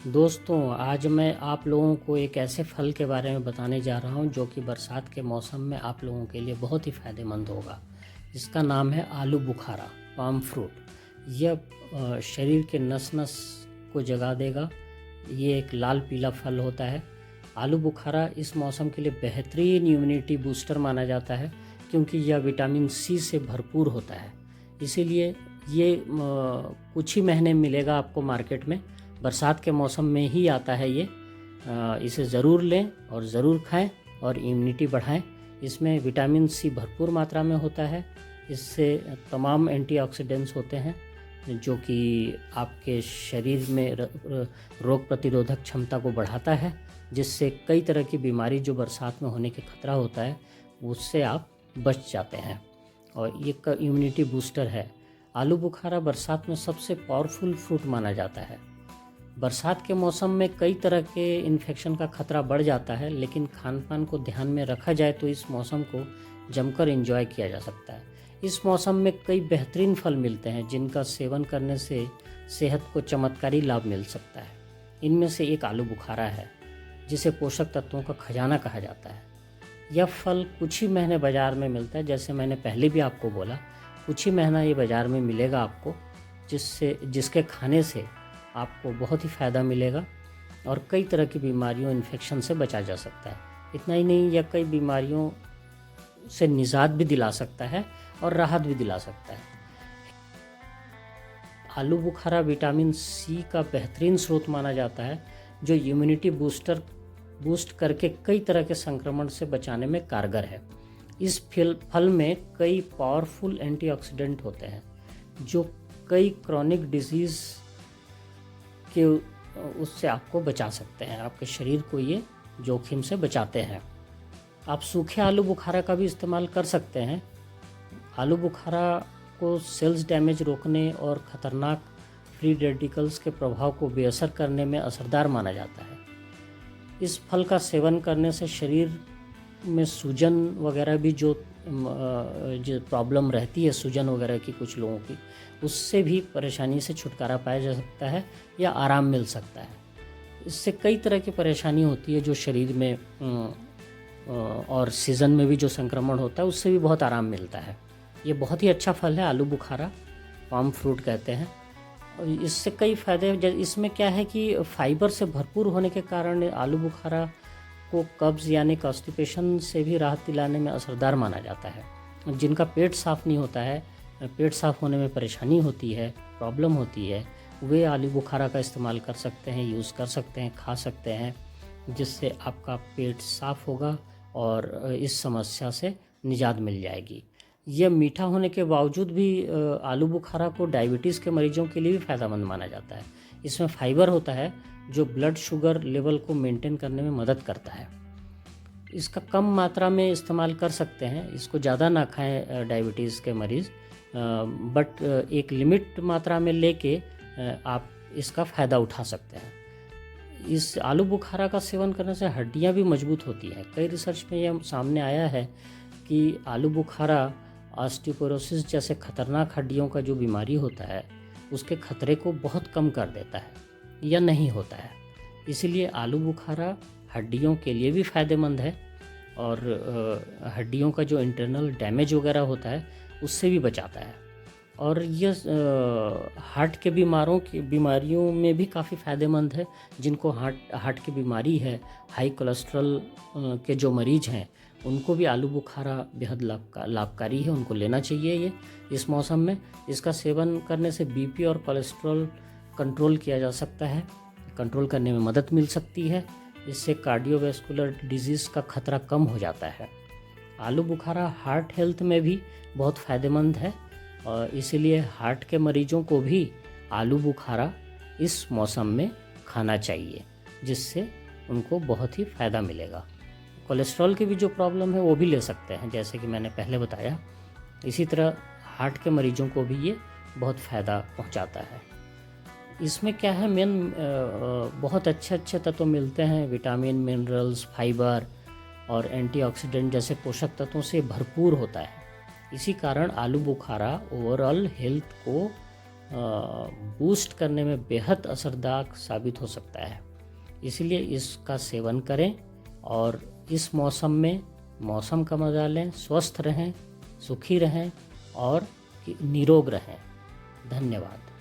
दोस्तों, आज मैं आप लोगों को एक ऐसे फल के बारे में बताने जा रहा हूं जो कि बरसात के मौसम में आप लोगों के लिए बहुत ही फ़ायदेमंद होगा। इसका नाम है आलू बुखारा, पाम फ्रूट। यह शरीर के नस-नस को जगा देगा। ये एक लाल पीला फल होता है। आलू बुखारा इस मौसम के लिए बेहतरीन इम्यूनिटी बूस्टर माना जाता है क्योंकि यह विटामिन सी से भरपूर होता है। इसीलिए ये कुछ ही महीने मिलेगा आपको मार्केट में। बरसात के मौसम में ही आता है ये। इसे ज़रूर लें और ज़रूर खाएं और इम्यूनिटी बढ़ाएं। इसमें विटामिन सी भरपूर मात्रा में होता है। इससे तमाम एंटीऑक्सीडेंट्स होते हैं जो कि आपके शरीर में रोग प्रतिरोधक क्षमता को बढ़ाता है, जिससे कई तरह की बीमारी जो बरसात में होने के खतरा होता है उससे आप बच जाते हैं। और ये इम्यूनिटी बूस्टर है। आलू बुखारा बरसात में सबसे पावरफुल फ्रूट माना जाता है। बरसात के मौसम में कई तरह के इन्फेक्शन का खतरा बढ़ जाता है, लेकिन खान पान को ध्यान में रखा जाए तो इस मौसम को जमकर एंजॉय किया जा सकता है। इस मौसम में कई बेहतरीन फल मिलते हैं जिनका सेवन करने से सेहत को चमत्कारी लाभ मिल सकता है। इनमें से एक आलू बुखारा है, जिसे पोषक तत्वों का खजाना कहा जाता है। यह फल कुछ ही महीने बाज़ार में मिलता है। जैसे मैंने पहले भी आपको बोला, कुछ ही महीना ये बाज़ार में मिलेगा आपको, जिसके खाने से आपको बहुत ही फ़ायदा मिलेगा और कई तरह की बीमारियों इन्फेक्शन से बचा जा सकता है। इतना ही नहीं, यह कई बीमारियों से निजात भी दिला सकता है और राहत भी दिला सकता है। आलू बुखारा विटामिन सी का बेहतरीन स्रोत माना जाता है, जो इम्यूनिटी बूस्ट करके कई तरह के संक्रमण से बचाने में कारगर है। इस फल में कई पावरफुल एंटीऑक्सीडेंट होते हैं जो कई क्रॉनिक डिजीज़ कि उससे आपको बचा सकते हैं। आपके शरीर को ये जोखिम से बचाते हैं। आप सूखे आलू बुखारा का भी इस्तेमाल कर सकते हैं। आलू बुखारा को सेल्स डैमेज रोकने और ख़तरनाक फ्री रेडिकल्स के प्रभाव को बेअसर करने में असरदार माना जाता है। इस फल का सेवन करने से शरीर में सूजन वगैरह भी जो प्रॉब्लम रहती है, सूजन वगैरह की कुछ लोगों की, उससे भी परेशानी से छुटकारा पाया जा सकता है या आराम मिल सकता है। इससे कई तरह की परेशानी होती है जो शरीर में और सीज़न में भी जो संक्रमण होता है उससे भी बहुत आराम मिलता है। ये बहुत ही अच्छा फल है आलू बुखारा, पाम फ्रूट कहते हैं। और इससे कई फ़ायदे, इसमें क्या है कि फाइबर से भरपूर होने के कारण आलू बुखारा को कब्ज़ यानी कॉन्स्टिपेशन से भी राहत दिलाने में असरदार माना जाता है। जिनका पेट साफ़ नहीं होता है, पेट साफ़ होने में परेशानी होती है, प्रॉब्लम होती है, वे आलू बुखारा का इस्तेमाल कर सकते हैं, यूज़ कर सकते हैं, खा सकते हैं, जिससे आपका पेट साफ़ होगा और इस समस्या से निजात मिल जाएगी। यह मीठा होने के बावजूद भी आलू बुखारा को डायबिटीज़ के मरीजों के लिए भी फ़ायदेमंद माना जाता है। इसमें फाइबर होता है जो ब्लड शुगर लेवल को मेंटेन करने में मदद करता है। इसका कम मात्रा में इस्तेमाल कर सकते हैं, इसको ज़्यादा ना खाएं डायबिटीज़ के मरीज़, बट एक लिमिट मात्रा में लेके आप इसका फ़ायदा उठा सकते हैं। इस आलू बुखारा का सेवन करने से हड्डियां भी मजबूत होती हैं। कई रिसर्च में यह सामने आया है कि आलू बुखारा ऑस्टियोपोरोसिस जैसे खतरनाक हड्डियों का जो बीमारी होता है उसके खतरे को बहुत कम कर देता है या नहीं होता है। इसीलिए आलू बुखारा हड्डियों के लिए भी फ़ायदेमंद है और हड्डियों का जो इंटरनल डैमेज वगैरह होता है उससे भी बचाता है। और यह हार्ट के बीमारियों में भी काफ़ी फ़ायदेमंद है। जिनको हार्ट की बीमारी है, हाई कोलेस्ट्रॉल के जो मरीज़ हैं, उनको भी आलू बुखारा बेहद लाभकारी है, उनको लेना चाहिए ये इस मौसम में। इसका सेवन करने से बीपी और कोलेस्ट्रॉल कंट्रोल किया जा सकता है, कंट्रोल करने में मदद मिल सकती है। इससे कार्डियोवैस्कुलर डिजीज़ का खतरा कम हो जाता है। आलू बुखारा हार्ट हेल्थ में भी बहुत फ़ायदेमंद है और इसीलिए हार्ट के मरीजों को भी आलू बुखारा इस मौसम में खाना चाहिए, जिससे उनको बहुत ही फ़ायदा मिलेगा। कोलेस्ट्रॉल की भी जो प्रॉब्लम है वो भी ले सकते हैं, जैसे कि मैंने पहले बताया। इसी तरह हार्ट के मरीजों को भी ये बहुत फ़ायदा पहुंचाता है। इसमें क्या है, बहुत अच्छे तत्व मिलते हैं, विटामिन, मिनरल्स, फाइबर और एंटीऑक्सीडेंट जैसे पोषक तत्वों से भरपूर होता है। इसी कारण आलू बुखारा ओवरऑल हेल्थ को बूस्ट करने में बेहद असरदार साबित हो सकता है। इसलिए इसका सेवन करें और इस मौसम में मौसम का मजा लें, स्वस्थ रहें, सुखी रहें और निरोग रहें। धन्यवाद।